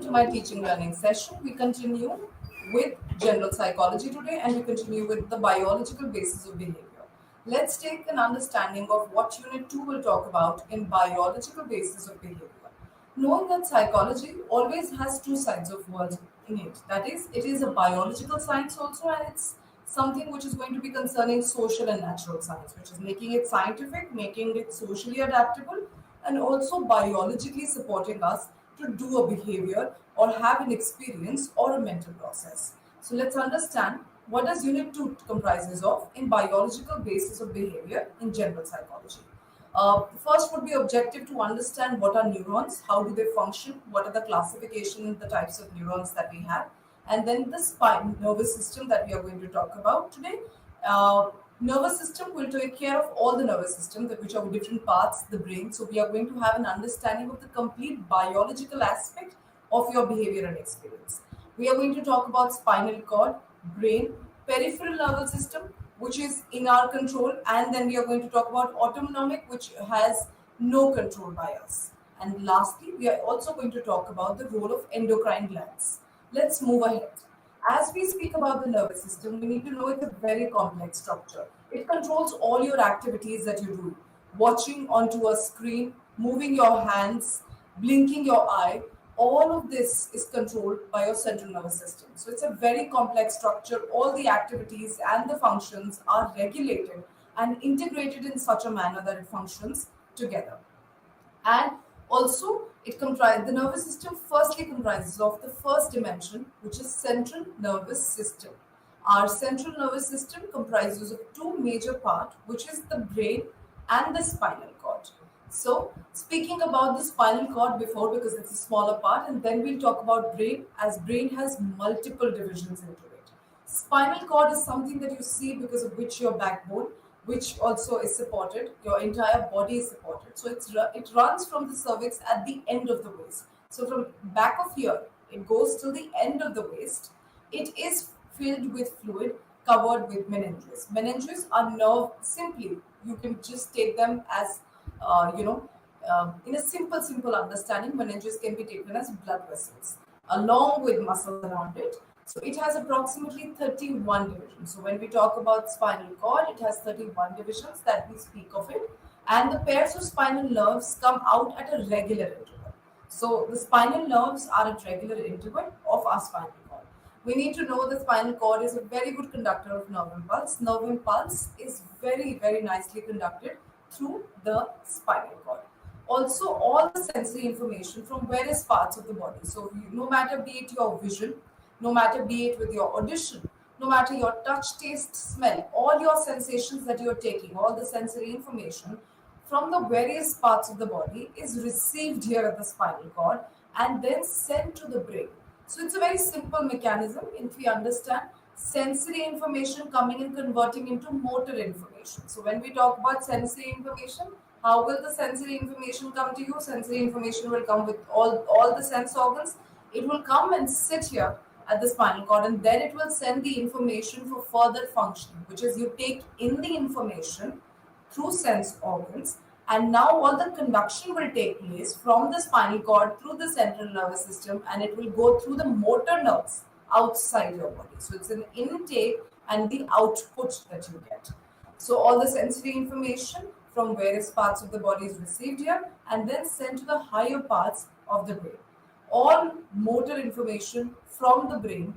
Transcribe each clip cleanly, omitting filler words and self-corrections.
to my teaching learning session. We continue with general psychology today and we continue with the biological basis of behavior. Let's take an understanding of what Unit 2 will talk about in biological basis of behavior. Knowing that psychology always has two sides of world in it. That is, it is a biological science also and it's something which is going to be concerning social and natural science, which is making it scientific, making it socially adaptable, and also biologically supporting us to do a behavior or have an experience or a mental process. So let's understand what does Unit 2 comprises of in biological basis of behavior in general psychology. First would be objective to understand what are neurons, how do they function, what are the classification and the types of neurons that we have, and then the spine nervous system that we are going to talk about today. Uh, Nervous system will take care of all the nervous system, which are different parts, the brain. So we are going to have an understanding of the complete biological aspect of your behavior and experience. We are going to talk about spinal cord, brain, peripheral nervous system, which is in our control, and then we are going to talk about autonomic, which has no control by us. And lastly, we are also going to talk about the role of endocrine glands. Let's move ahead. As we speak about the nervous system, we need to know it's a very complex structure. It controls all your activities that you do. Watching onto a screen, moving your hands, blinking your eye, all of this is controlled by your central nervous system. So it's a very complex structure. All the activities and the functions are regulated and integrated in such a manner that it functions together. And also it comprises the nervous system firstly comprises of the first dimension, which is central nervous system. Our central nervous system comprises of two major parts, which is the brain and the spinal cord. So speaking about the spinal cord before, because it's a smaller part, and then we'll talk about brain, as brain has multiple divisions into it. Spinal cord is something that you see because of which your backbone, which also is supported, your entire body is supported. So it runs from the cervix at the end of the waist. So from back of here, it goes till the end of the waist. It is filled with fluid covered with meninges. Meninges are nerve, simply, you can just take them as, in a simple understanding, meninges can be taken as blood vessels along with muscles around it. So it has approximately 31 divisions. So when we talk about spinal cord, it has 31 divisions that we speak of it. And the pairs of spinal nerves come out at a regular interval. So the spinal nerves are at regular interval of our spinal cord. We need to know the spinal cord is a very good conductor of nerve impulse. Nerve impulse is very nicely conducted through the spinal cord. Also, all the sensory information from various parts of the body. So no matter be it your vision, no matter be it with your audition, no matter your touch, taste, smell, all your sensations that you're taking, all the sensory information from the various parts of the body is received here at the spinal cord and then sent to the brain. So it's a very simple mechanism if we understand sensory information coming and converting into motor information. So when we talk about sensory information, how will the sensory information come to you? Sensory information will come with all the sense organs. It will come and sit here at the spinal cord and then it will send the information for further functioning, which is you take in the information through sense organs, and now all the conduction will take place from the spinal cord through the central nervous system and it will go through the motor nerves outside your body. So it's an intake and the output that you get. So all the sensory information from various parts of the body is received here and then sent to the higher parts of the brain. All motor information from the brain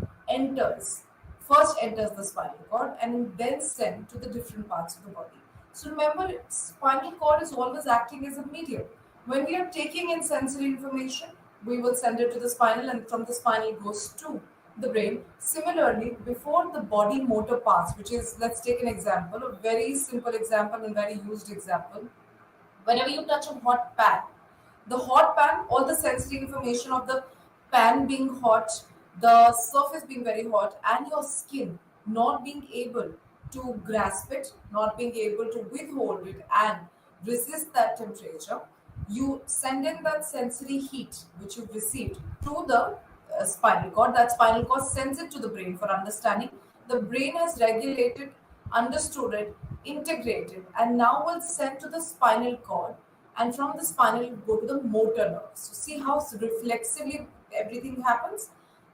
first enters the spinal cord and then sent to the different parts of the body. So remember, spinal cord is always acting as a medium. When we are taking in sensory information, we will send it to the spinal and from the spinal it goes to the brain. Similarly, before the body motor parts, which is, let's take an example, a very simple example and very used example. Whenever you touch a hot pan, the hot pan, all the sensory information of the pan being hot, the surface being very hot, and your skin not being able to grasp it, not being able to withhold it and resist that temperature, you send in that sensory heat which you've received to the spinal cord. That spinal cord sends it to the brain for understanding. The brain has regulated, understood it, integrated, and now will send to the spinal cord. And from the spinal, will go to the motor nerves. So see how reflexively everything happens,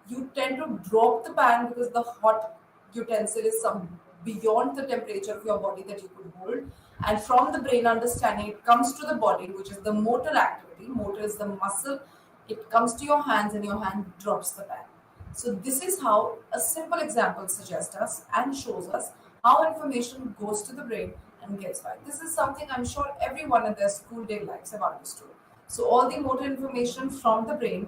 you tend to drop the pan because the hot utensil is some beyond the temperature of your body that you could hold. And from the brain understanding, it comes to the body, which is the motor activity. Motor is the muscle. It comes to your hands, and your hand drops the pan. So this is how a simple example suggests us and shows us how information goes to the brain and gets back. This is something I'm sure everyone in their school day lives have understood. So all the motor information from the brain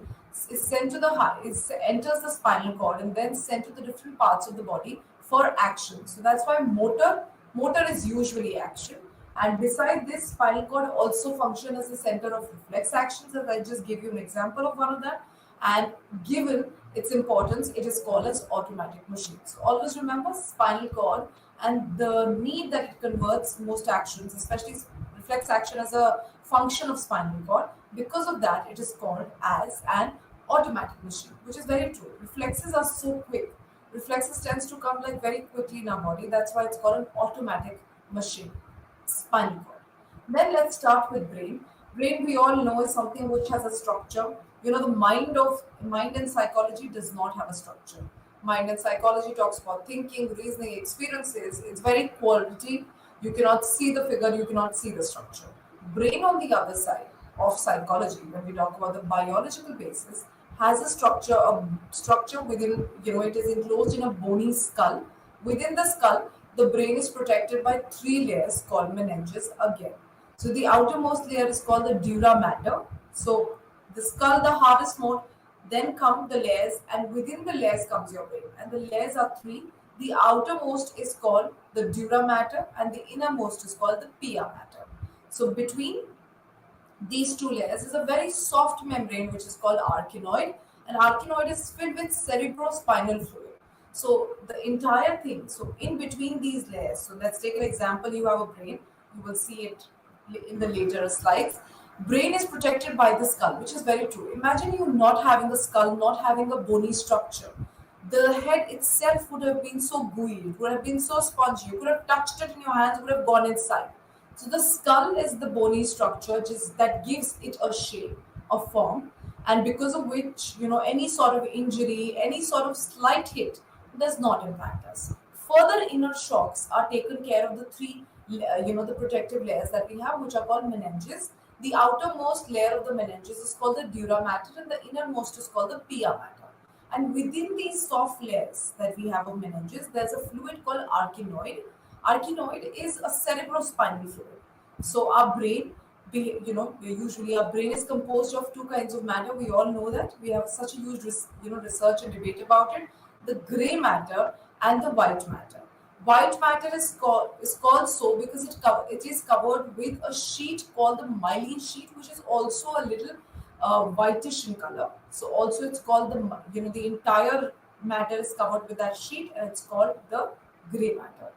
is sent to the heart, is enters the spinal cord and then sent to the different parts of the body for action. So that's why motor is usually action. And beside this, spinal cord also function as a center of reflex actions. As I just give you an example of one of them. And given its importance, it is called as automatic machine. So always remember spinal cord and the need that it converts most actions, especially reflex action, as a function of spinal cord. Because of that, it is called as an automatic machine, which is very true. Reflexes are so quick. Reflexes tends to come like very quickly in our body. That's why it's called an automatic machine. Spinal cord. Then let's start with brain. Brain, we all know, is something which has a structure. You know, the mind and psychology does not have a structure. Mind and psychology talks about thinking, reasoning, experiences. It's very qualitative. You cannot see the figure, you cannot see the structure. Brain, on the other side of psychology, when we talk about the biological basis, has a structure within, it is enclosed in a bony skull. Within the skull, the brain is protected by three layers called meninges again. So the outermost layer is called the dura mater. So the skull, the hardest mode, then come the layers, and within the layers comes your brain. And the layers are three. The outermost is called the dura mater, and the innermost is called the pia mater. So between these two layers is a very soft membrane which is called arachnoid, and arachnoid is filled with cerebrospinal fluid. So the entire thing, so in between these layers, so let's take an example. You have a brain, you will see it in the later slides. Brain is protected by the skull, which is very true. Imagine you not having a skull, not having a bony structure. The head itself would have been so gooey, it would have been so spongy, you could have touched it in your hands, it would have gone inside. So the skull is the bony structure just that gives it a shape, a form, and because of which, any sort of injury, any sort of slight hit does not impact us. Further inner shocks are taken care of the three, the protective layers that we have, which are called meninges. The outermost layer of the meninges is called the dura mater, and the innermost is called the pia mater. And within these soft layers that we have of meninges, there's a fluid called arachnoid. Arachnoid is a cerebrospinal fluid. So our brain, usually our brain is composed of two kinds of matter. We all know that. We have such a huge, research and debate about it. The gray matter and the white matter. White matter is called so because it is covered with a sheet called the myelin sheet, which is also a little whitish in color. So also it's called the entire matter is covered with that sheet, and it's called the gray matter.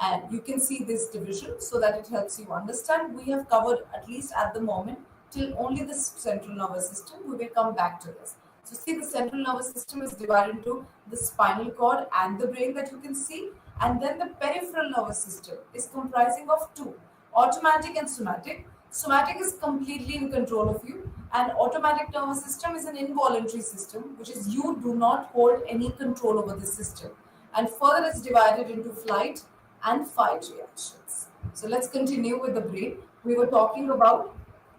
And you can see this division so that it helps you understand. We have covered, at least at the moment, till only the central nervous system. We will come back to this. So see, the central nervous system is divided into the spinal cord and the brain that you can see, and then the peripheral nervous system is comprising of two, automatic and somatic. Somatic is completely in control of you, and automatic nervous system is an involuntary system, which is you do not hold any control over the system. And further, it's divided into flight and fight reactions. So let's continue with the brain. We were talking about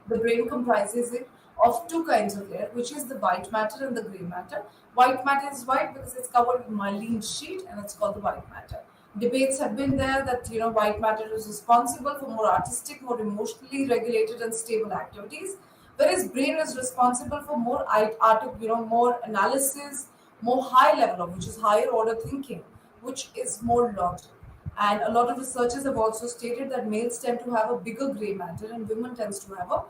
the brain comprises it of two kinds of layer, which is the white matter and the gray matter. White matter is white because it's covered with myelin sheet, and it's called the white matter. Debates have been there that white matter is responsible for more artistic, more emotionally regulated and stable activities, whereas brain is responsible for more more analysis, more high level of, which is higher order thinking, which is more logic. And a lot of researchers have also stated that males tend to have a bigger gray matter and women tends to have a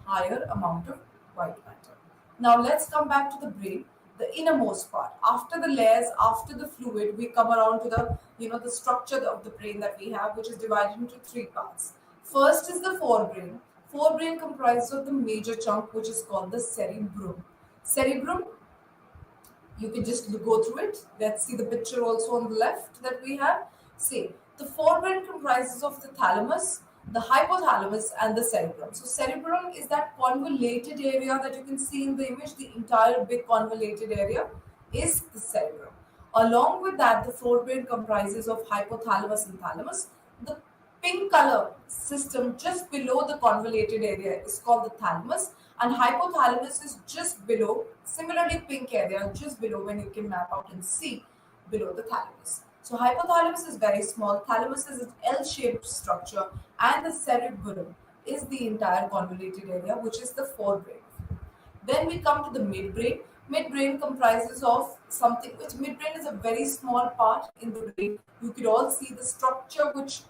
higher amount of white matter. Now let's come back to the brain, the innermost part. After the layers, after the fluid, we come around to the structure of the brain that we have, which is divided into three parts. First is the forebrain. Forebrain comprises of the major chunk, which is called the cerebrum. Cerebrum, you can just go through it. Let's see the picture also on the left that we have. See, the forebrain comprises of the thalamus, the hypothalamus and the cerebrum. So cerebrum is that convoluted area that you can see in the image. The entire big convoluted area is the cerebrum. Along with that, the forebrain comprises of hypothalamus and thalamus. The pink color system just below the convoluted area is called the thalamus, and hypothalamus is just below, similarly pink area just below, when you can map out and see below the thalamus. So hypothalamus is very small, thalamus is an L-shaped structure, and the cerebrum is the entire convoluted area, which is the forebrain. Then we come to the midbrain. Midbrain comprises of something which midbrain is a very small part in the brain. You could all see the structure which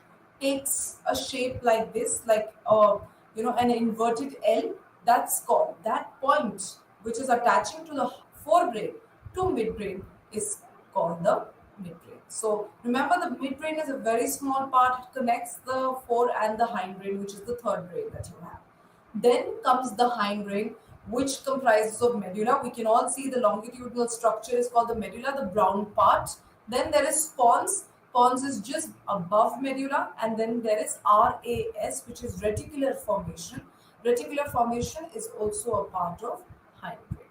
takes a shape like this, like an inverted L. That's called that point which is attaching to the forebrain to midbrain is called the midbrain. So remember, the midbrain is a very small part. It connects the fore and the hindbrain, which is the third brain that you have. Then comes the hindbrain, which comprises of medulla. We can all see the longitudinal structure is called the medulla, the brown part. Then there is pons. Pons is just above medulla, and then there is RAS, which is reticular formation. Reticular formation is also a part of hindbrain.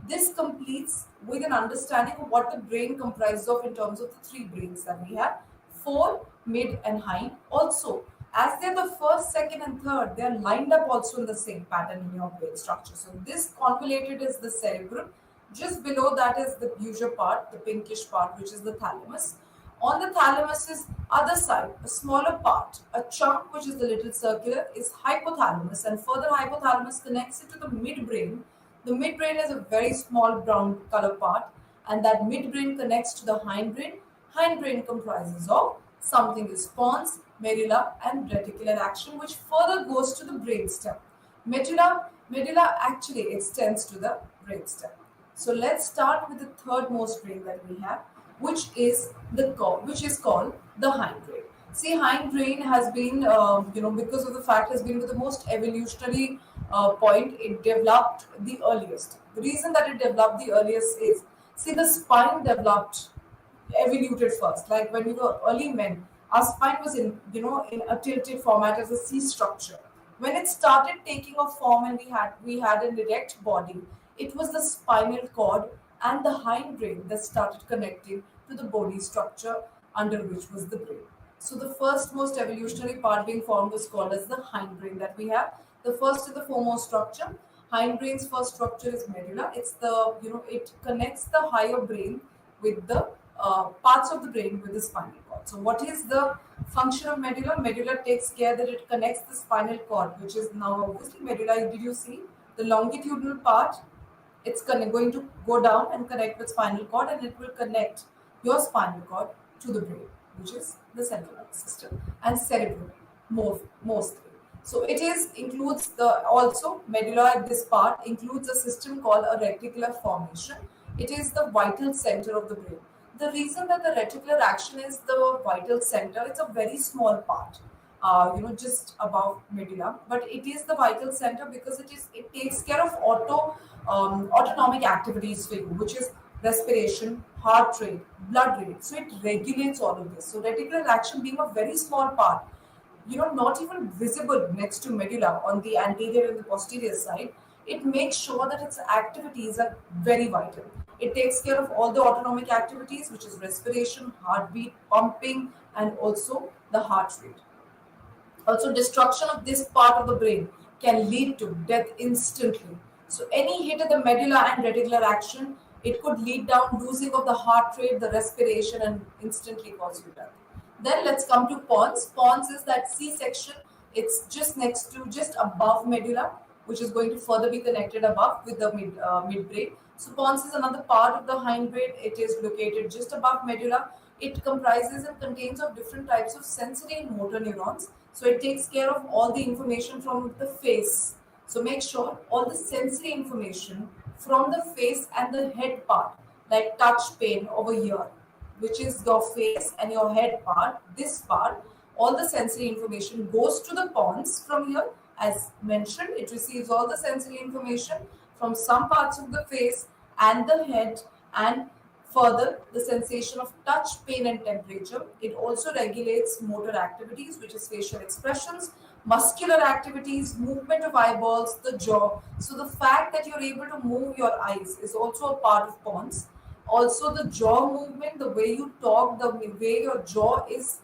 This completes with an understanding of what the brain comprises of in terms of the three brains that we have: fore, mid, and hind. Also, as they're the first, second, and third, they're lined up also in the same pattern in your brain structure. So this convoluted is the cerebrum. Just below that is the usual part, the pinkish part, which is the thalamus. On the thalamus's other side, a smaller part, a chunk which is the little circular, is hypothalamus, and further hypothalamus connects it to the midbrain. The midbrain is a very small brown color part, and that midbrain connects to the hindbrain. Hindbrain comprises of something is pons, medulla, and reticular action, which further goes to the brainstem. Medulla actually extends to the brainstem. So let's start with the third most brain that we have, which is called the hindbrain. See, hindbrain has been, because of the fact has been with the most evolutionary point. It developed the earliest. The reason that it developed the earliest is, see, the spine developed, evoluted first. Like when we were early men, our spine was in a tilted format as a C structure. When it started taking a form and we had an erect body, it was the spinal cord and the hindbrain that started connecting to the body structure, under which was the brain. So the first most evolutionary part being formed was called as the hindbrain that we have. The first and the foremost structure. Hindbrain's first structure is medulla. It's it connects the higher brain with the parts of the brain with the spinal cord. So what is the function of medulla? Medulla takes care that it connects the spinal cord, which is now obviously medulla. Did you see the longitudinal part? It's going to go down and connect with spinal cord, and it will connect your spinal cord to the brain, which is the central nervous system, and cerebrum mostly. So it includes the also medulla at this part includes a system called a reticular formation. It is the vital center of the brain. The reason that the reticular action is the vital center, it's a very small part, just above medulla, but it is the vital center because it takes care of autonomic activities for you, which is respiration, heart rate, blood rate. So it regulates all of this. So reticular action being a very small part, not even visible next to medulla on the anterior and the posterior side, it makes sure that its activities are very vital. It takes care of all the autonomic activities, which is respiration, heartbeat, pumping, and also the heart rate. Also, destruction of this part of the brain can lead to death instantly. So any hit at the medulla and reticular action, it could lead down losing of the heart rate, the respiration, and instantly cause you death. Then let's come to pons. Pons is that C section. It's just above medulla, which is going to further be connected above with the midbrain. So pons is another part of the hindbrain. It is located just above medulla. It comprises and contains of different types of sensory and motor neurons. So it takes care of all the information from the face. So make sure all the sensory information from the face and the head part, like touch pain over here, which is your face and your head part, this part, all the sensory information goes to the pons from here. As mentioned, it receives all the sensory information from some parts of the face and the head, and Further, the sensation of touch, pain, and temperature. It also regulates motor activities, which is facial expressions, muscular activities, movement of eyeballs, the jaw. So, the fact that you're able to move your eyes is also a part of pons. Also, the jaw movement, the way you talk, the way your jaw is,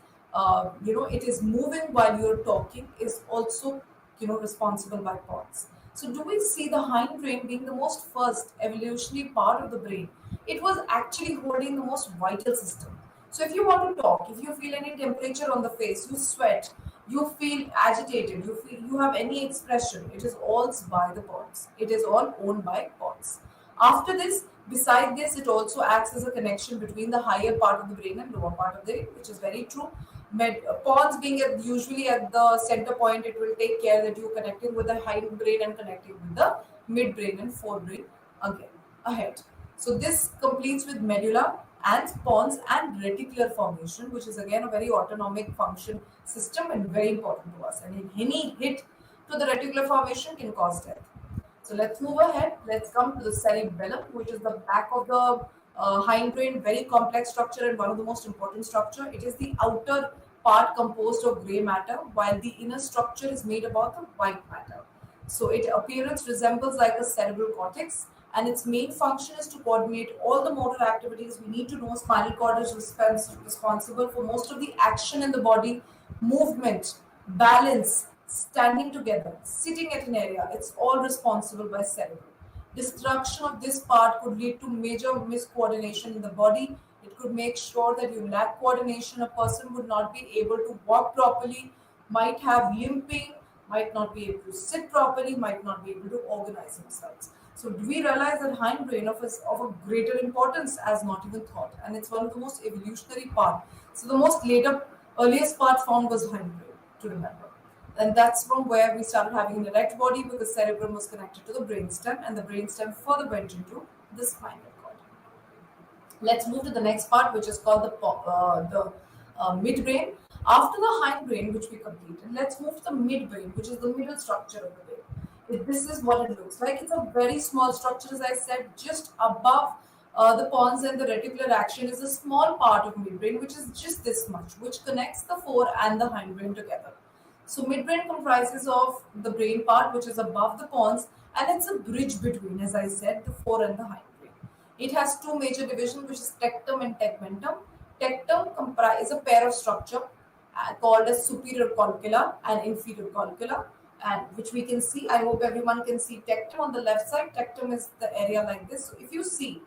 it is moving while you're talking, is also, responsible by pons. So, do we see the hind brain being the most first evolutionary part of the brain? It was actually holding the most vital system. So, if you want to talk, if you feel any temperature on the face, you sweat, you feel agitated, you have any expression, it is all by the pons. It is all owned by pons. After this, beside this, it also acts as a connection between the higher part of the brain and lower part of the brain, which is very true. Pons being usually at the center point, it will take care that you're connecting with the hind brain and connecting with the midbrain and forebrain again ahead. So this completes with medulla and pons and reticular formation, which is again a very autonomic function system and very important to us. And any hit to the reticular formation can cause death. So let's move ahead. Let's come to the cerebellum, which is the back of the hind brain, very complex structure and one of the most important structure. It is the outer part composed of gray matter, while the inner structure is made about the white matter. So its appearance resembles like a cerebral cortex, and its main function is to coordinate all the motor activities. We need to know spinal cord is responsible for most of the action in the body, movement, balance, standing together, sitting at an area. It's all responsible by cerebral. Destruction of this part could lead to major miscoordination in the body. It could make sure that you lack coordination. A person would not be able to walk properly, might have limping, might not be able to sit properly, might not be able to organize themselves. So do we realize that hind brain is of a greater importance as not even thought, and it's one of the most evolutionary part. So the most earliest part found was hind brain to remember, and that's from where we started having an erect body because cerebrum was connected to the brainstem, and the brainstem further went into the spinal cord. Let's move to the next part, which is called the midbrain. After the hindbrain, which we completed, let's move to the midbrain, which is the middle structure of the brain. This is what it looks like. It's a very small structure, as I said, just above the pons and the reticular action is a small part of midbrain, which is just this much, which connects the fore and the hindbrain together. So midbrain comprises of the brain part, which is above the pons, and it's a bridge between, as I said, the fore and the hindbrain. It has two major divisions, which is tectum and tegmentum. Tectum is a pair of structure called as superior collicula and inferior collicula, and which we can see. I hope everyone can see tectum on the left side. Tectum is the area like this. So if you see,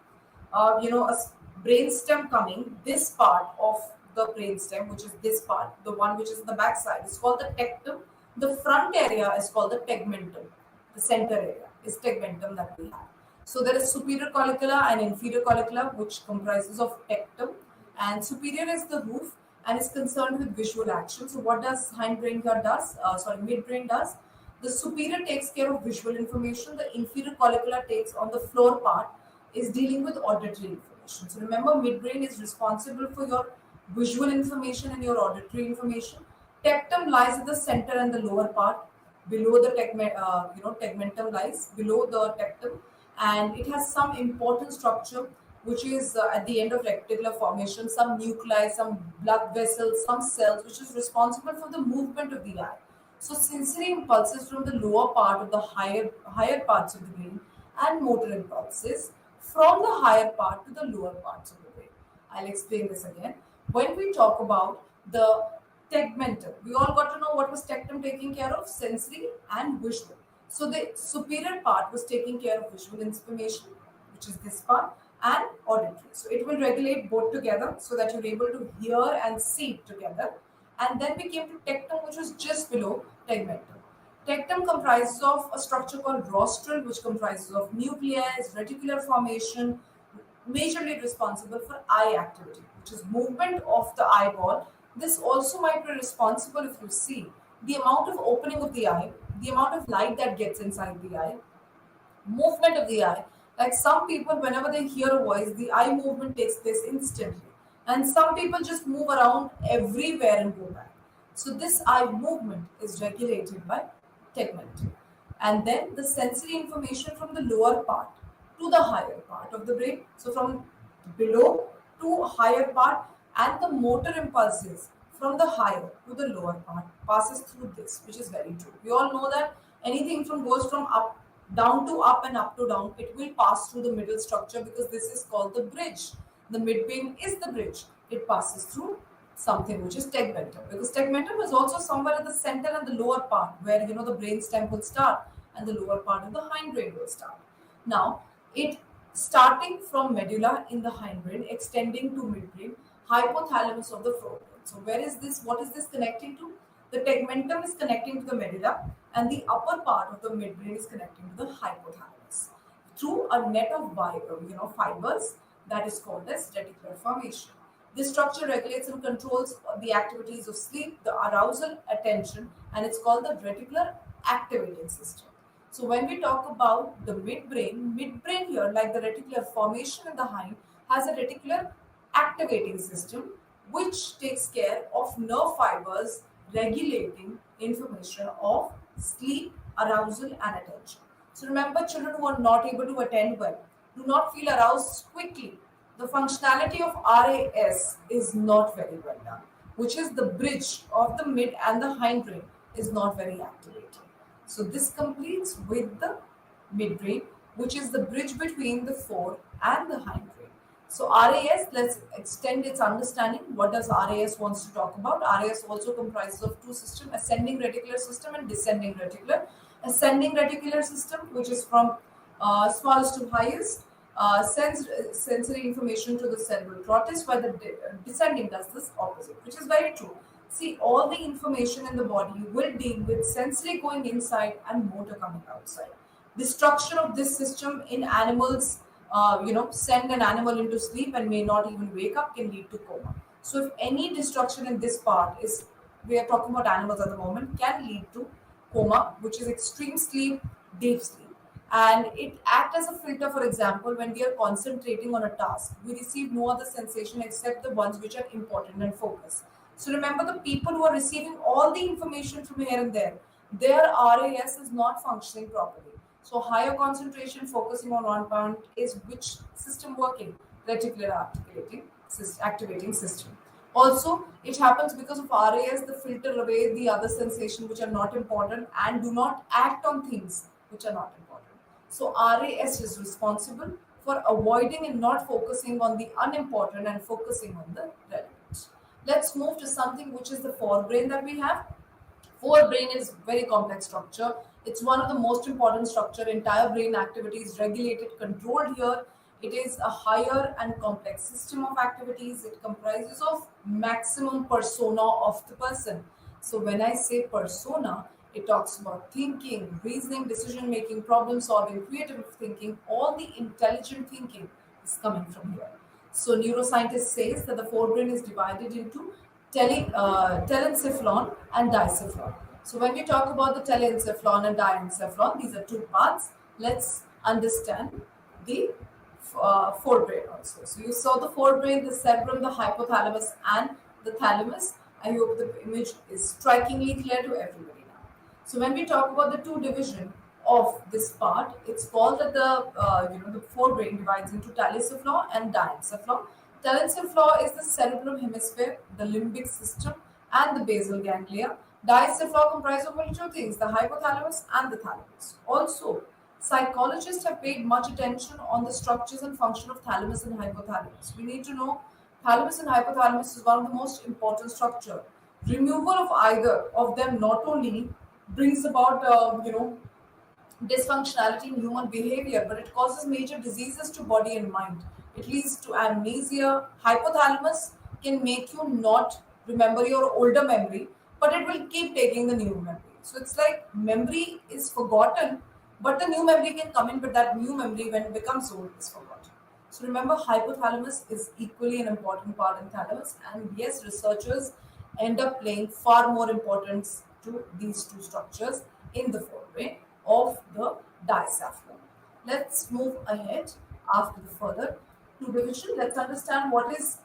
a brain stem coming, this part of the brain stem, which is this part, the one which is the back side, is called the tectum. The front area is called the tegmentum. The center area is tegmentum that we have. So there is superior collicula and inferior collicula, which comprises of tectum, and superior is the roof and is concerned with visual action. So what does hindbrain does? Midbrain does. The superior takes care of visual information. The inferior collicula takes on the floor part is dealing with auditory information. So remember, midbrain is responsible for your visual information and your auditory information. Tectum lies at the center and the lower part. Below the tegmentum lies below the tectum, and it has some important structure which is at the end of reticular formation, some nuclei, some blood vessels, some cells, which is responsible for the movement of the eye. So sensory impulses from the lower part of the higher parts of the brain, and motor impulses from the higher part to the lower parts of the brain. I'll explain this again. When we talk about the tegmentum, we all got to know what was tectum taking care of: sensory and visual. So the superior part was taking care of visual information, which is this part, and auditory. So it will regulate both together so that you're able to hear and see together. And then we came to tectum, which was just below tegmentum. Tectum comprises of a structure called rostral, which comprises of nucleus, reticular formation, majorly responsible for eye activity, which is movement of the eyeball. This also might be responsible, if you see, the amount of opening of the eye, the amount of light that gets inside the eye, movement of the eye. Like some people, whenever they hear a voice, the eye movement takes place instantly. And some people just move around everywhere and go back. So this eye movement is regulated by tegmentum. And then the sensory information from the lower part to the higher part of the brain. So from below to higher part, and the motor impulses from the higher to the lower part passes through this, which is very true. We all know that anything from goes from up down to up and up to down, it will pass through the middle structure because this is called the bridge. The midbrain is the bridge. It passes through something which is tegmentum, because tegmentum is also somewhere at the center and the lower part where the brain stem will start and the lower part of the hindbrain will start. Now, it starting from medulla in the hindbrain, extending to midbrain, hypothalamus of the forebrain. So, where is this? What is this connecting to? The tegmentum is connecting to the medulla, and the upper part of the midbrain is connecting to the hypothalamus through a net of fibers that is called as reticular formation. This structure regulates and controls the activities of sleep, the arousal, attention, and it's called the reticular activating system. So when we talk about the midbrain here, like the reticular formation in the hind, has a reticular activating system which takes care of nerve fibers regulating information of sleep, arousal, and attention. So remember, children who are not able to attend well do not feel aroused quickly. The functionality of RAS is not very well done, which is the bridge of the mid and the hindbrain is not very activated. So this completes with the midbrain, which is the bridge between the fore and the hindbrain. So RAS, let's extend its understanding. What does RAS wants to talk about? RAS also comprises of two systems, ascending reticular system and descending reticular. Ascending reticular system, which is from smallest to highest, sends sensory information to the cerebral cortex, while the descending does this opposite, which is very true. See, all the information in the body will deal with sensory going inside and motor coming outside. Destruction of this system in animals, send an animal into sleep and may not even wake up, can lead to coma. So, if any destruction in this part is, we are talking about animals at the moment, can lead to coma, which is extreme sleep, deep sleep. And it acts as a filter. For example, when we are concentrating on a task, we receive no other sensation except the ones which are important and focused. So remember, the people who are receiving all the information from here and there, their RAS is not functioning properly. So higher concentration focusing on one point is which system working? Reticular activating system. Also, it happens because of RAS, the filter away the other sensation which are not important and do not act on things which are not important. So RAS is responsible for avoiding and not focusing on the unimportant and focusing on the relevant. Let's move to something which is the forebrain that we have. Forebrain is very complex structure. It's one of the most important structure. Entire brain activity is regulated, controlled here. It is a higher and complex system of activities. It comprises of maximum persona of the person. So when I say persona, it talks about thinking, reasoning, decision making, problem solving, creative thinking. All the intelligent thinking is coming from here. So neuroscientist says that the forebrain is divided into telencephalon and diencephalon. So when we talk about the telencephalon and diencephalon, these are two parts. Let's understand the forebrain also. So you saw the forebrain, the cerebrum, the hypothalamus, and the thalamus. I hope the image is strikingly clear to everybody now. So when we talk about the two division of this part, it's called that the forebrain divides into telencephalon and diencephalon. Telencephalon is the cerebral hemisphere, the limbic system, and the basal ganglia. Diencephalon comprises of only two things: the hypothalamus and the thalamus. Also, psychologists have paid much attention on the structures and function of thalamus and hypothalamus. We need to know thalamus and hypothalamus is one of the most important structure. Removal of either of them not only brings about dysfunctionality in human behavior, but it causes major diseases to body and mind. It leads to amnesia. Hypothalamus can make you not remember your older memory, but it will keep taking the new memory. So it's like memory is forgotten, but the new memory can come in, but that new memory, when it becomes old, is forgotten. So remember, hypothalamus is equally an important part in thalamus, and yes, researchers end up playing far more importance to these two structures in the forebrain of the diencephalon. Let's move ahead after the further two division. Let's understand what is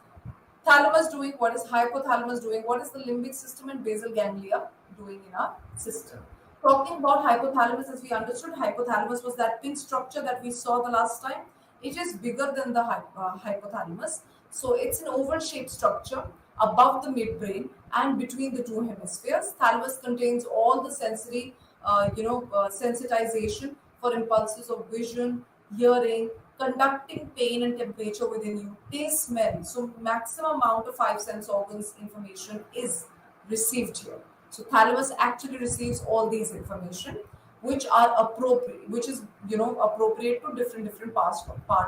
thalamus doing, what is hypothalamus doing, what is the limbic system and basal ganglia doing in our system. Talking about hypothalamus, as we understood, hypothalamus was that pink structure that we saw the last time. It is bigger than the hypothalamus. So it's an oval shaped structure above the midbrain and between the two hemispheres. Thalamus contains all the sensory, sensitization for impulses of vision, hearing, conducting pain and temperature within you, taste, smell. So maximum amount of five sense organs information is received here. So thalamus actually receives all these information, which are appropriate, which is appropriate to different part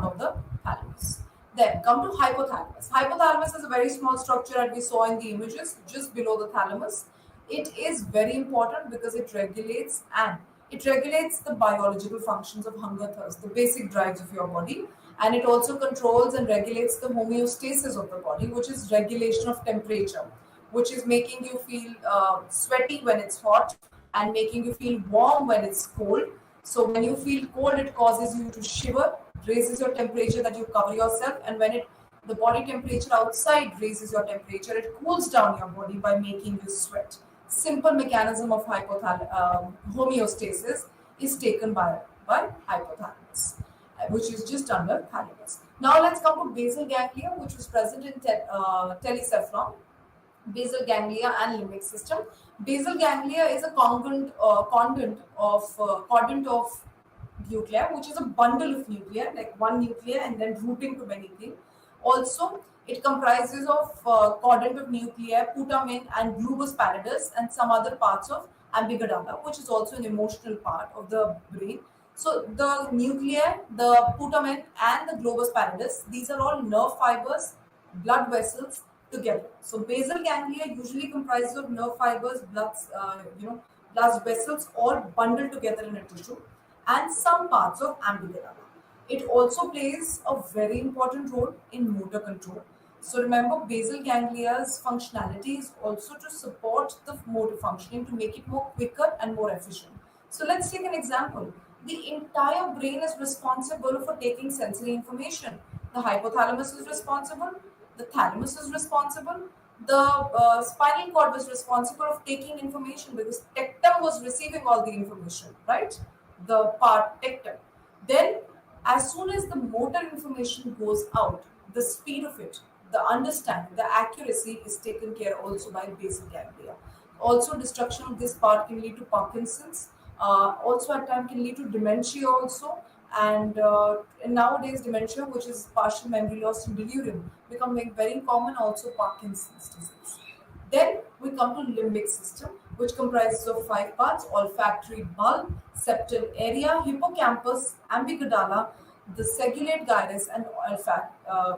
of the thalamus. Then come to hypothalamus. Hypothalamus is a very small structure that we saw in the images just below the thalamus. It is very important because it regulates the biological functions of hunger, thirst, the basic drives of your body, and it also controls and regulates the homeostasis of the body, which is regulation of temperature, which is making you feel sweaty when it's hot and making you feel warm when it's cold. So when you feel cold, it causes you to shiver, raises your temperature that you cover yourself, and when the body temperature outside raises your temperature, it cools down your body by making you sweat. Simple mechanism of homeostasis is taken by hypothalamus, which is just under thalamus. Now let's come to basal ganglia, which was present in telecephalon, basal ganglia and limbic system. Basal ganglia is a cordon of nuclei, which is a bundle of nuclei, like one nucleus and then rooting to many things. Also, it comprises of cordon of nuclei, putamen and globus pallidus, and some other parts of amygdala, which is also an emotional part of the brain. So the nuclei, the putamen and the globus pallidus, these are all nerve fibers, blood vessels together. So basal ganglia usually comprises of nerve fibers, blood vessels all bundled together in a tissue, and some parts of amygdala. It also plays a very important role in motor control. So remember, basal ganglia's functionality is also to support the motor functioning, to make it more quicker and more efficient. So let's take an example. The entire brain is responsible for taking sensory information. The hypothalamus is responsible, the thalamus is responsible, the spinal cord was responsible of taking information because tectum was receiving all the information, right? The part tectum. Then, as soon as the motor information goes out, the speed of it, the understanding, the accuracy is taken care also by basal ganglia. Also, destruction of this part can lead to Parkinson's. Also, at times can lead to dementia also. And nowadays, dementia, which is partial memory loss and delirium, becoming very common. Also, Parkinson's disease. Then we come to limbic system, which comprises of five parts: olfactory bulb, septal area, hippocampus, amygdala, the cingulate gyrus, and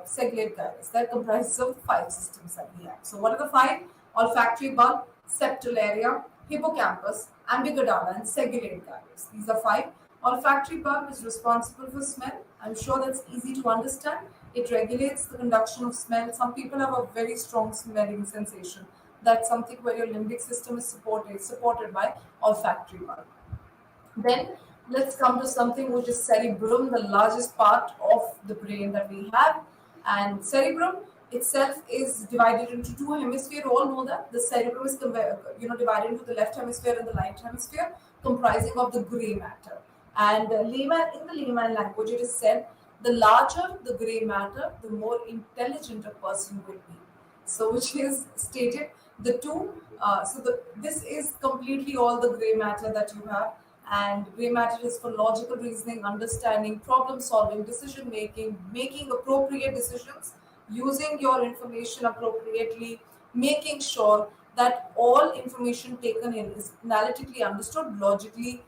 cingulate gyrus. That comprises of five systems that we have. So what are the five? Olfactory bulb, septal area, hippocampus, amygdala, and cingulate gyrus. These are five. Olfactory bulb is responsible for smell. I'm sure that's easy to understand. It regulates the conduction of smell. Some people have a very strong smelling sensation. That's something where your limbic system is supported by olfactory bulb. Then let's come to something which is cerebrum, the largest part of the brain that we have. And cerebrum itself is divided into two hemispheres. All know that the cerebrum is divided into the left hemisphere and the right hemisphere, comprising of the gray matter. And in the layman language, it is said, the larger the gray matter, the more intelligent a person will be. So, which is stated the two. This is completely all the gray matter that you have, and gray matter is for logical reasoning, understanding, problem solving, decision making, making appropriate decisions, using your information appropriately, making sure that all information taken in is analytically understood, logically,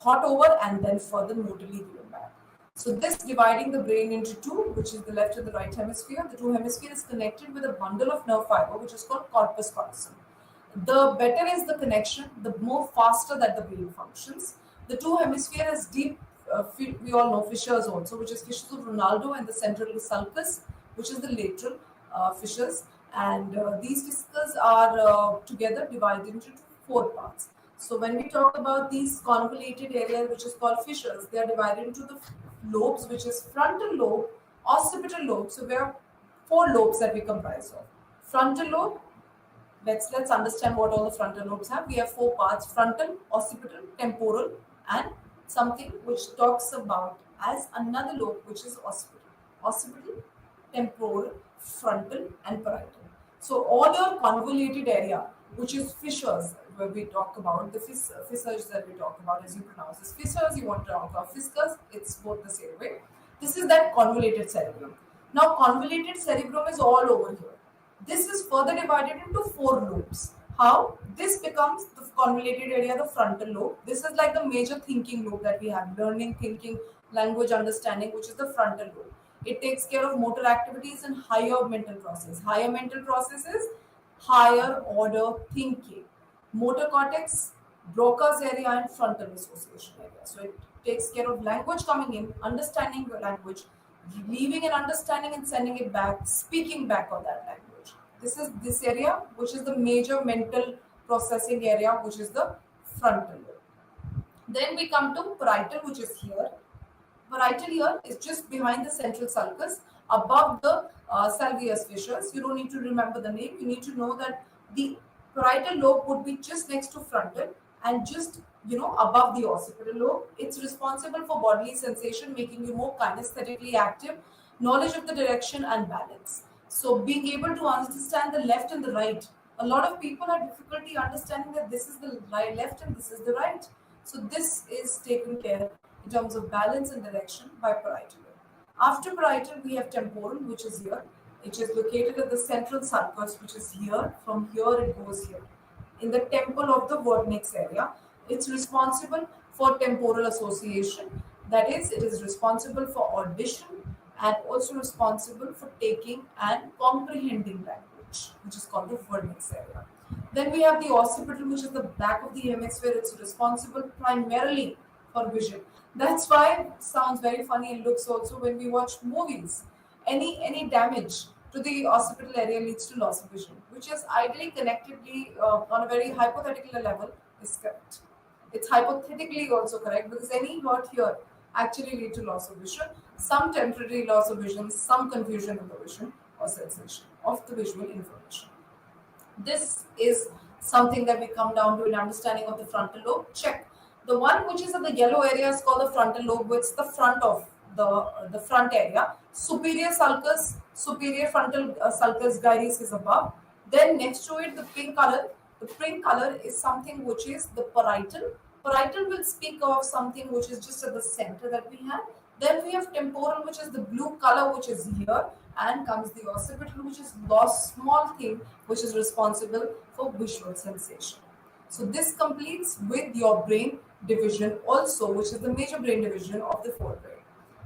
thought over, and then further motorly given back. So this dividing the brain into two, which is the left and the right hemisphere, the two hemispheres is connected with a bundle of nerve fiber, which is called corpus callosum. The better is the connection, the more faster that the brain functions. The two hemispheres has deep, we all know fissures also, which is fissures of Ronaldo and the central sulcus, which is the lateral fissures. And these fissures are together divided into four parts. So when we talk about these convoluted areas, which is called fissures, they are divided into the lobes, which is frontal lobe, occipital lobe. So there are four lobes that we comprise of. Frontal lobe, let's understand what all the frontal lobes have. We have four parts: frontal, occipital, temporal, and something which talks about as another lobe which is occipital. Occipital, temporal, frontal, and parietal. So all your convoluted area, which is fissures, where we talk about the fissures that we talk about, as you pronounce this fissures, you want to talk about fiscus, it's both the same way. This is that convoluted cerebrum. Now, convoluted cerebrum is all over here. This is further divided into four lobes. How? This becomes the convoluted area, the frontal lobe. This is like the major thinking lobe that we have, learning, thinking, language understanding, which is the frontal lobe. It takes care of motor activities and higher mental process. Higher mental processes, higher order thinking. Motor cortex, Broca's area, and frontal association area. So it takes care of language coming in, understanding your language, leaving an understanding and sending it back, speaking back on that language. This is this area, which is the major mental processing area, which is the frontal lobe. Then we come to parietal, which is here. Parietal here is just behind the central sulcus, above the salvius fissures. You don't need to remember the name. You need to know that the parietal lobe would be just next to frontal and just above the occipital lobe. It's responsible for bodily sensation, making you more kinesthetically active, knowledge of the direction and balance. So being able to understand the left and the right. A lot of people have difficulty understanding that this is the right, left and this is the right. So this is taken care in terms of balance and direction by parietal lobe. After parietal, we have temporal, which is here. It is located at the central sulcus, which is here. From here, it goes here. In the temple of the vernix area, it's responsible for temporal association. That is, it is responsible for audition and also responsible for taking and comprehending language, which is called the vernix area. Then we have the occipital, which is the back of the hemisphere. It's responsible primarily for vision. That's why it sounds very funny and looks also when we watch movies. Any damage to the occipital area leads to loss of vision, which is ideally connectedly on a very hypothetical level is correct. It's hypothetically also correct because any hurt here actually lead to loss of vision, some temporary loss of vision, some confusion in the vision or sensation of the visual information. This is something that we come down to in understanding of the frontal lobe. Check. The one which is in the yellow area is called the frontal lobe, which is the front of the front area. Superior sulcus, superior frontal sulcus gyrus is above. Then next to it, the pink color. The pink color is something which is the parietal. Parietal will speak of something which is just at the center that we have. Then we have temporal, which is the blue color, which is here, and comes the occipital, which is the small thing which is responsible for visual sensation. So this completes with your brain division also, which is the major brain division of the forebrain.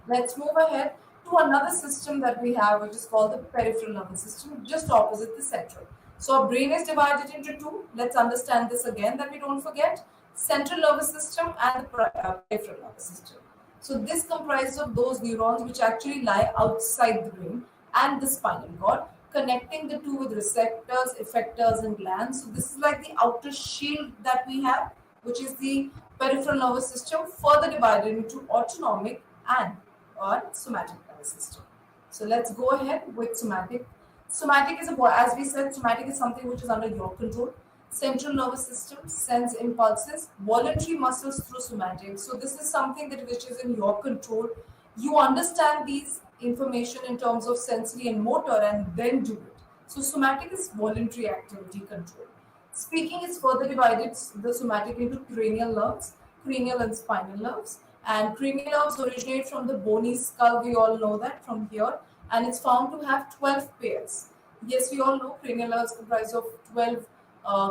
Let's move ahead to another system that we have, which is called the peripheral nervous system, just opposite the central. So our brain is divided into two. Let's understand this again that we don't forget. Central nervous system and the peripheral nervous system. So this comprises of those neurons which actually lie outside the brain and the spinal cord, connecting the two with receptors, effectors, and glands. So this is like the outer shield that we have, which is the peripheral nervous system, further divided into autonomic and or somatic nervous system. So let's go ahead with somatic. Somatic is as we said, somatic is something which is under your control. Central nervous system sends impulses, voluntary muscles through somatic. So this is something that which is in your control. You understand these information in terms of sensory and motor and then do it. So somatic is voluntary activity control. Speaking is further divided, the somatic into cranial nerves, cranial and spinal nerves. And cranial nerves originate from the bony skull, we all know that from here. And it's found to have 12 pairs. Yes, we all know cranial nerves comprise of 12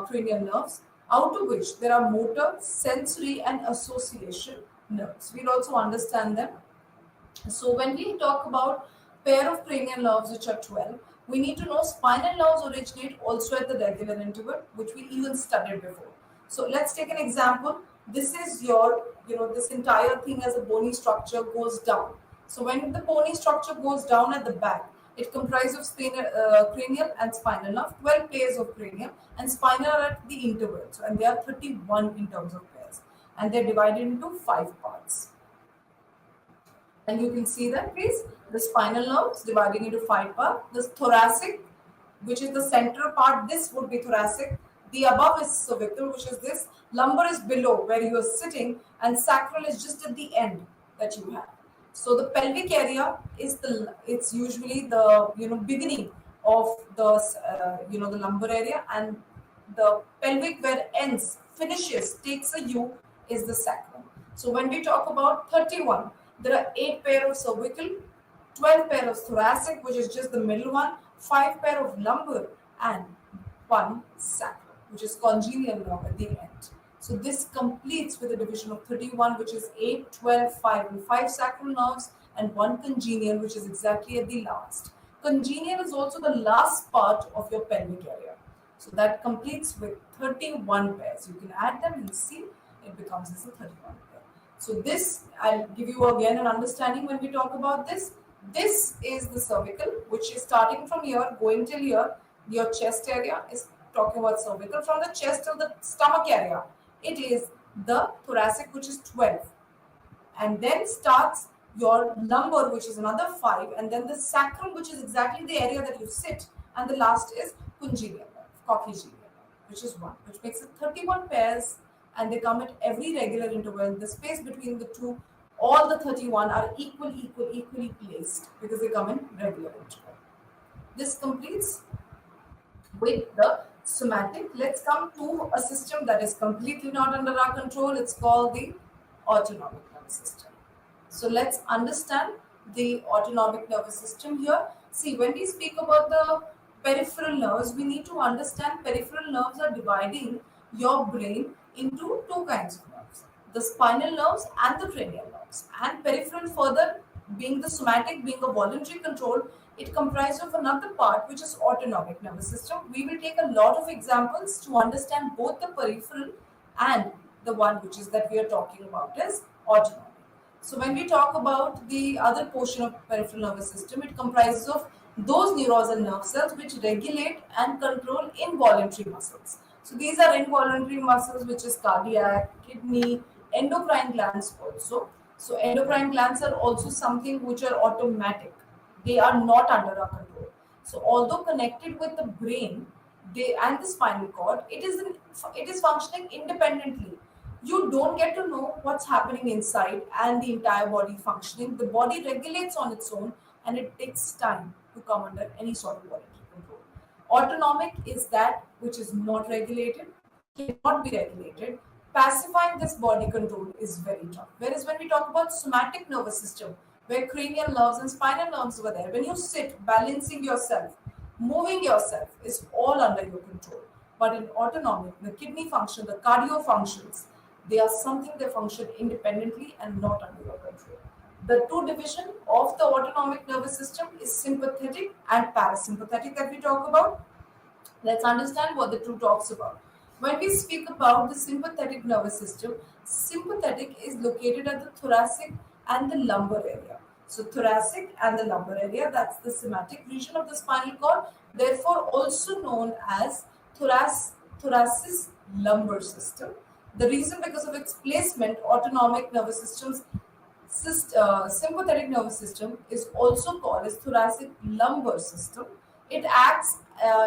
cranial nerves, out of which there are motor, sensory, and association nerves. We'll also understand them. So when we talk about pair of cranial nerves, which are 12, we need to know spinal nerves originate also at the regular interval, which we even studied before. So let's take an example. This is your, this entire thing as a bony structure goes down. So when the bony structure goes down at the back, it comprises of cranial and spinal nerve, 12 pairs of cranial and spinal are at the intervals, and there are 31 in terms of pairs, and they're divided into 5 parts. And you can see that, please, the spinal nerves dividing into 5 parts. The thoracic, which is the central part, this would be thoracic. The above is cervical, which is this. Lumbar is below where you are sitting, and sacral is just at the end that you have. So the pelvic area is it's usually the beginning of the the lumbar area, and the pelvic where ends finishes takes a U is the sacrum. So when we talk about 31, there are 8 pair of cervical, 12 pair of thoracic, which is just the middle one, 5 pair of lumbar, and 1 sacral, which is congenial nerve at the end. So this completes with a division of 31, which is 8, 12, 5, and 5 sacral nerves, and 1 congenial, which is exactly at the last. Congenial is also the last part of your pelvic area. So that completes with 31 pairs. You can add them and see it becomes as a 31 pair. So this, I'll give you again an understanding when we talk about this. This is the cervical, which is starting from here, going till here. Your chest area is talking about cervical. From the chest to the stomach area, it is the thoracic, which is 12. And then starts your lumbar, which is another 5. And then the sacrum, which is exactly the area that you sit. And the last is congenial nerve, coccygeal nerve, which is 1, which makes it 31 pairs, and they come at every regular interval. The space between the two, all the 31 are equally placed because they come in regular interval. This completes with the somatic. Let's come to a system that is completely not under our control. It's called the autonomic nervous system. So let's understand the autonomic nervous system here. See, when we speak about the peripheral nerves, we need to understand peripheral nerves are dividing your brain into two kinds of nerves, the spinal nerves and the cranial nerves. And peripheral further being the somatic, being a voluntary control, it comprises of another part which is autonomic nervous system. We will take a lot of examples to understand both the peripheral and the one which is that we are talking about is autonomic. So when we talk about the other portion of peripheral nervous system, it comprises of those neurons and nerve cells which regulate and control involuntary muscles. So these are involuntary muscles, which is cardiac, kidney, endocrine glands also. So endocrine glands are also something which are automatic. They are not under our control. So although connected with the brain, they and the spinal cord, it is functioning independently. You don't get to know what's happening inside and the entire body functioning. The body regulates on its own, and it takes time to come under any sort of voluntary control. Autonomic is that which is not regulated, cannot be regulated. Pacifying this body control is very tough. Whereas when we talk about somatic nervous system, where cranial nerves and spinal nerves were there, when you sit, balancing yourself, moving yourself is all under your control. But in autonomic, the kidney function, the cardio functions, they are something they function independently and not under your control. The two division of the autonomic nervous system is sympathetic and parasympathetic that we talk about. Let's understand what the two talks about. When we speak about the sympathetic nervous system, sympathetic is located at the thoracic and the lumbar area. So thoracic and the lumbar area, that's the somatic region of the spinal cord, therefore also known as thoracic lumbar system. The reason because of its placement, autonomic nervous system's sympathetic nervous system is also called as thoracic lumbar system. It acts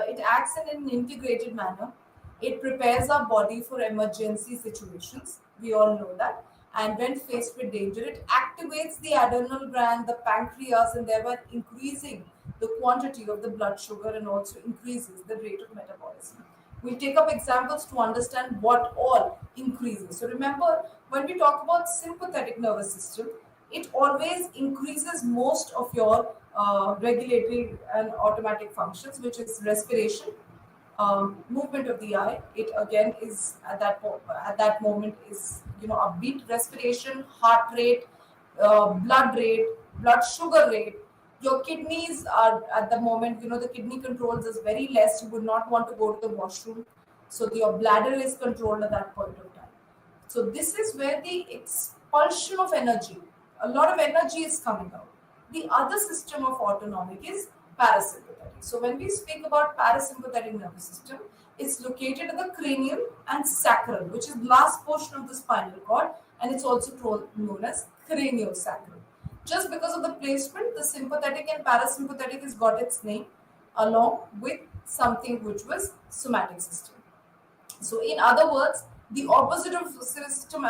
in an integrated manner. It prepares our body for emergency situations. We all know that. And when faced with danger, it activates the adrenal gland, the pancreas, and thereby increasing the quantity of the blood sugar and also increases the rate of metabolism. We'll take up examples to understand what all increases. So remember, when we talk about sympathetic nervous system, it always increases most of your regulatory and automatic functions, which is respiration, movement of the eye. It again is at that moment is upbeat respiration, heart rate, blood rate, blood sugar rate. Your kidneys are at the moment, the kidney controls is very less. You would not want to go to the washroom. So your bladder is controlled at that point of time. So this is where the expulsion of energy, a lot of energy is coming out. The other system of autonomic is parasympathetic. So when we speak about parasympathetic nervous system, it's located at the cranial and sacral, which is the last portion of the spinal cord, and it's also known as craniosacral. Just because of the placement, the sympathetic and parasympathetic has got its name along with something which was somatic system. So in other words, the opposite of system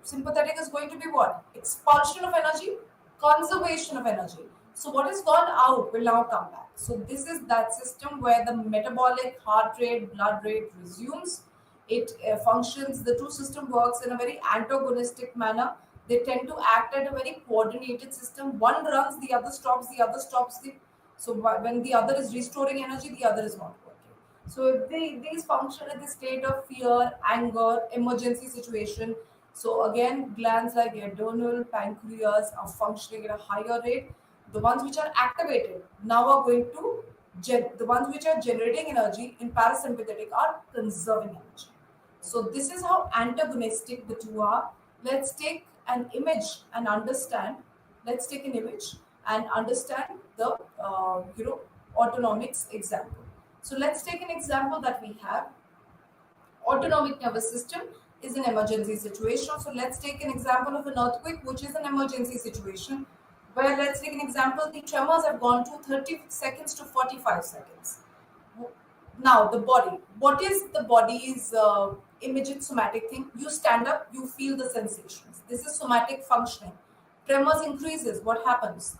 sympathetic is going to be what? Expulsion of energy, conservation of energy. So what is gone out will now come back. So this is that system where the metabolic heart rate, blood rate resumes. It functions. The two system works in a very antagonistic manner. They tend to act at a very coordinated system. One runs, the other stops. The other stops. So when the other is restoring energy, the other is not working. So if these function in the state of fear, anger, emergency situation. So again, glands like adrenal, pancreas are functioning at a higher rate. The ones which are activated now are going to the ones which are generating energy in parasympathetic are conserving energy. So this is how antagonistic the two are. Let's take an image and understand. Let's take an image and understand the autonomics example. So let's take an example that we have. Autonomic nervous system is an emergency situation. So let's take an example of an earthquake, which is an emergency situation. Where let's take an example, the tremors have gone to 30 seconds to 45 seconds. Now the body. What is the body's immediate somatic thing? You stand up, you feel the sensations. This is somatic functioning. Tremors increases. What happens?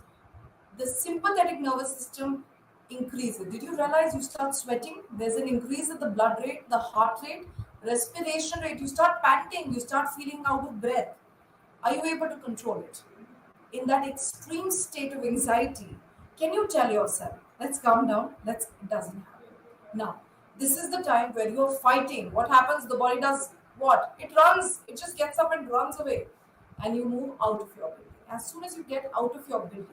The sympathetic nervous system increases. Did you realize you start sweating? There's an increase in the blood rate, the heart rate, respiration rate. You start panting, you start feeling out of breath. Are you able to control it? In that extreme state of anxiety, can you tell yourself, let's calm down, it doesn't happen. Now, this is the time where you're fighting. What happens? The body does what? It runs, it just gets up and runs away. And you move out of your building. As soon as you get out of your building,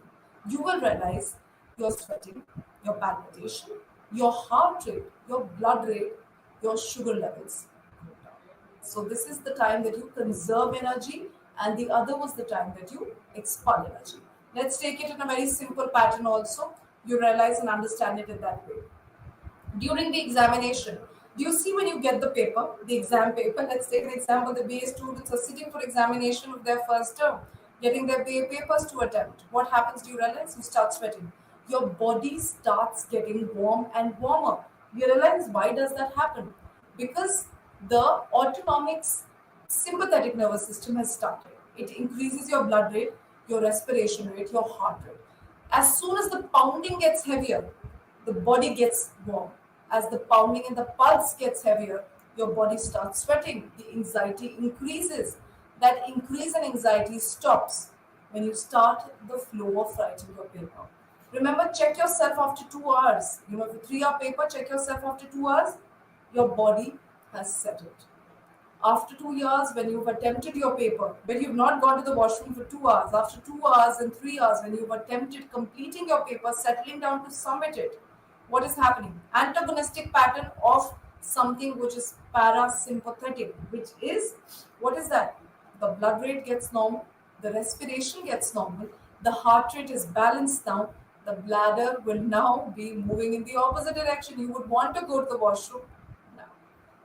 you will realize your sweating, your palpitation, your heart rate, your blood rate, your sugar levels go down. So this is the time that you conserve energy, and the other was the time that you expel energy. Let's take it in a very simple pattern also. You realize and understand it in that way. During the examination, do you see when you get the paper, the exam paper? Let's take an example. The BA students are sitting for examination of their first term, getting their BA papers to attempt. What happens? Do you realize? You start sweating. Your body starts getting warm and warmer. You realize why does that happen? Because the autonomic sympathetic nervous system has started. It increases your blood rate, your respiration rate, your heart rate. As soon as the pounding gets heavier, the body gets warm. As the pounding and the pulse gets heavier, your body starts sweating. The anxiety increases. That increase in anxiety stops when you start the flow of writing your paper. Remember, check yourself after 2 hours. If a 3-hour paper, check yourself after 2 hours. Your body has settled. After 2 years, when you've attempted your paper, when you've not gone to the washroom for 2 hours, after 2 hours and 3 hours, when you've attempted completing your paper, settling down to submit it, what is happening? Antagonistic pattern of something which is parasympathetic, which is, what is that? The blood rate gets normal, the respiration gets normal, the heart rate is balanced now, the bladder will now be moving in the opposite direction. You would want to go to the washroom now.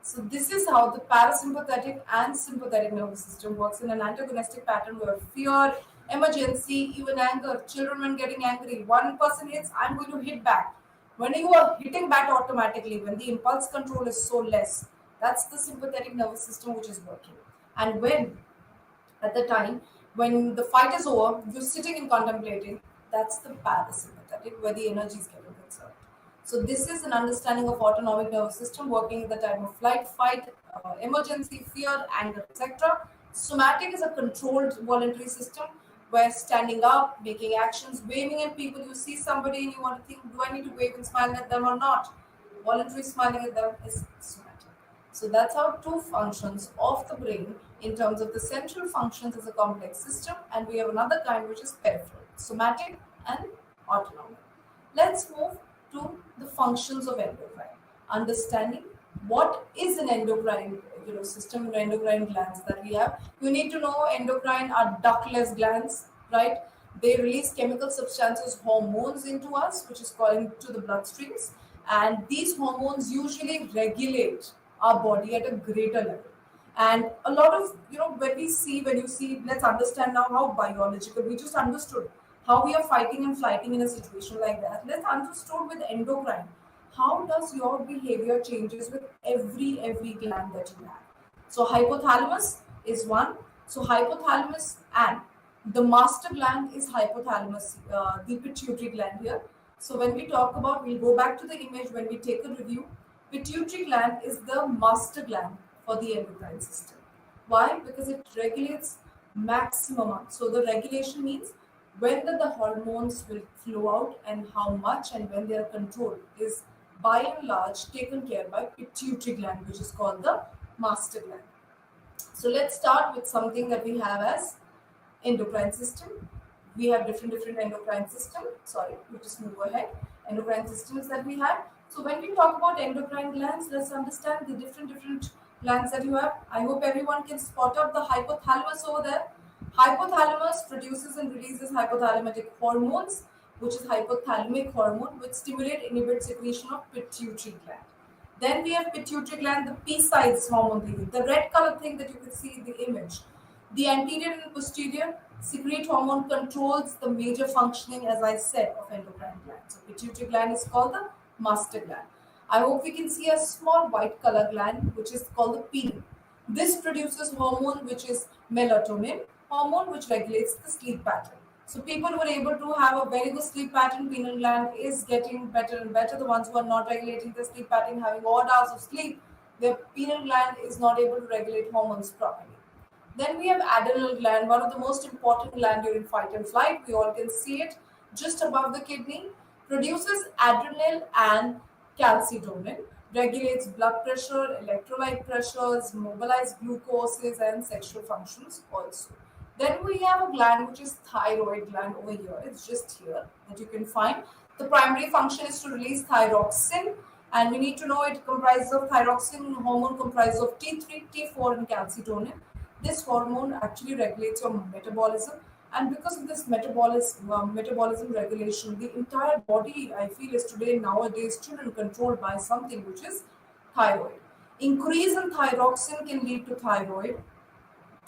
So this is how the parasympathetic and sympathetic nervous system works in an antagonistic pattern where fear, emergency, even anger, children when getting angry, one person hits, I'm going to hit back. When you are hitting back automatically, when the impulse control is so less, that's the sympathetic nervous system which is working. And when, at the time, when the fight is over, you're sitting and contemplating, that's the parasympathetic where the energy is getting conserved. So this is an understanding of autonomic nervous system working at the time of flight, fight, emergency, fear, anger, etc. Somatic is a controlled voluntary system where standing up, making actions, waving at people. You see somebody and you want to think, do I need to wave and smile at them or not? Voluntary smiling at them is somatic. So that's how two functions of the brain in terms of the central functions as a complex system, and we have another kind which is peripheral, somatic and autonomic. Let's move to the functions of endocrine. Understanding what is an endocrine system and endocrine glands that we have. You need to know endocrine are ductless glands, right? They release chemical substances, hormones into us, which is called into the bloodstreams, and these hormones usually regulate our body at a greater level. And a lot of when you see, let's understand now how biological. We just understood how we are fighting and flighting in a situation like that. Let's understood with endocrine. How does your behavior changes with every gland that you have? So hypothalamus is one. So hypothalamus and The master gland is hypothalamus, the pituitary gland here. So when we talk about, we'll go back to the image when we take a review. Pituitary gland is the master gland for the endocrine system. Why? Because it regulates maximum. So the regulation means when the hormones will flow out and how much and when they are controlled is by and large taken care by pituitary gland, which is called the master gland. So let's start with something that we have as endocrine system. We have different endocrine system. Sorry, we just move ahead. Endocrine systems that we have. So when we talk about endocrine glands, let's understand the different glands that you have. I hope everyone can spot out the hypothalamus over there. Hypothalamus produces and releases hypothalamic hormones, which is hypothalamic hormone, which stimulate inhibit secretion of pituitary gland. Then we have pituitary gland, the P-sides hormone thing, the red color thing that you can see in the image. The anterior and posterior secrete hormone controls the major functioning, as I said, of endocrine gland. So pituitary gland is called the master gland. I hope we can see a small white color gland, which is called the pineal. This produces hormone which is melatonin, hormone which regulates the sleep pattern. So people who are able to have a very good sleep pattern, pineal gland is getting better and better. The ones who are not regulating the sleep pattern, having odd hours of sleep, their pineal gland is not able to regulate hormones properly. Then we have adrenal gland, one of the most important gland during fight and flight. We all can see it just above the kidney. Produces adrenal and calcitonin, regulates blood pressure, electrolyte pressures, mobilize glucoses and sexual functions also. Then we have a gland which is thyroid gland over here. It's just here that you can find. The primary function is to release thyroxine, and we need to know it comprises of thyroxine hormone comprises of T3, T4 and calcitonin. This hormone actually regulates your metabolism, and because of this metabolism regulation, the entire body, I feel, is today nowadays children controlled by something which is thyroid. Increase in thyroxine can lead to thyroid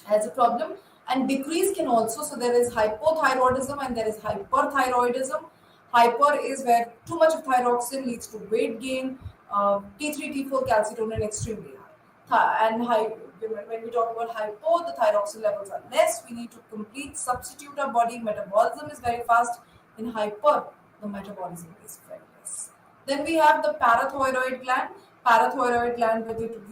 as a problem, and decrease can also. So there is hypothyroidism and there is hyperthyroidism. Hyper is where too much of thyroxine leads to weight gain. T3, T4 calcitonin extremely high. And when we talk about hypo, the thyroxine levels are less. We need to complete substitute our body. Metabolism is very fast. In hyper, the metabolism is very less. Then we have the parathyroid gland. Parathyroid gland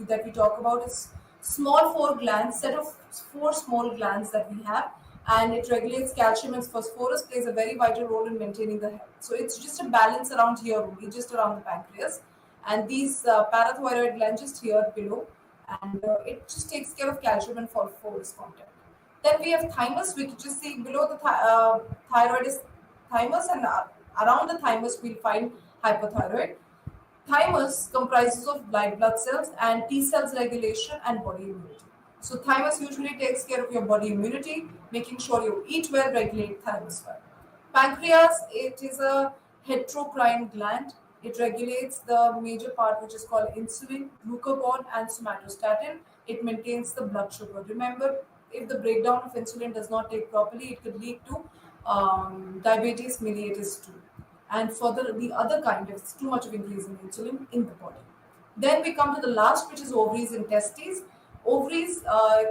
that we talk about is small four glands, set of four small glands that we have, and it regulates calcium and phosphorus, plays a very vital role in maintaining the health. So it's just a balance around here only, just around the pancreas, and these parathyroid glands just here below, and it just takes care of calcium and phosphorus content. Then we have thymus. We can just see below the thyroid is thymus, and around the thymus we'll find hypothyroid. Thymus comprises of white blood cells and T cells regulation and body immunity. So thymus usually takes care of your body immunity, making sure you eat well, regulate thymus well. Pancreas, it is a heterocrine gland. It regulates the major part which is called insulin, glucagon, and somatostatin. It maintains the blood sugar. Remember, if the breakdown of insulin does not take properly, it could lead to diabetes mellitus too. And for the other kind, if it's too much of increase in insulin in the body. Then we come to the last, which is ovaries and testes. Ovaries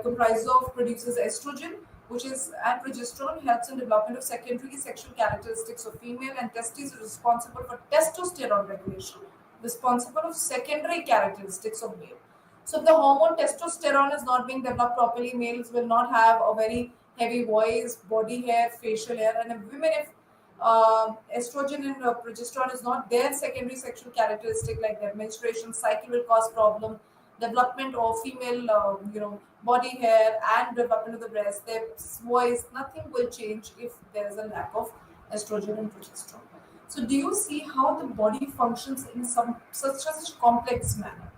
comprises of produces estrogen, which is and progesterone, helps in development of secondary sexual characteristics of female, and testes are responsible for testosterone regulation, responsible of secondary characteristics of male. So if the hormone testosterone is not being developed properly, males will not have a very heavy voice, body hair, facial hair, and if women, if estrogen and progesterone is not their secondary sexual characteristic, like their menstruation cycle will cause problem, development of female body hair and development of the breast, their voice, nothing will change if there is a lack of estrogen and progesterone. So do you see how the body functions in such complex manner?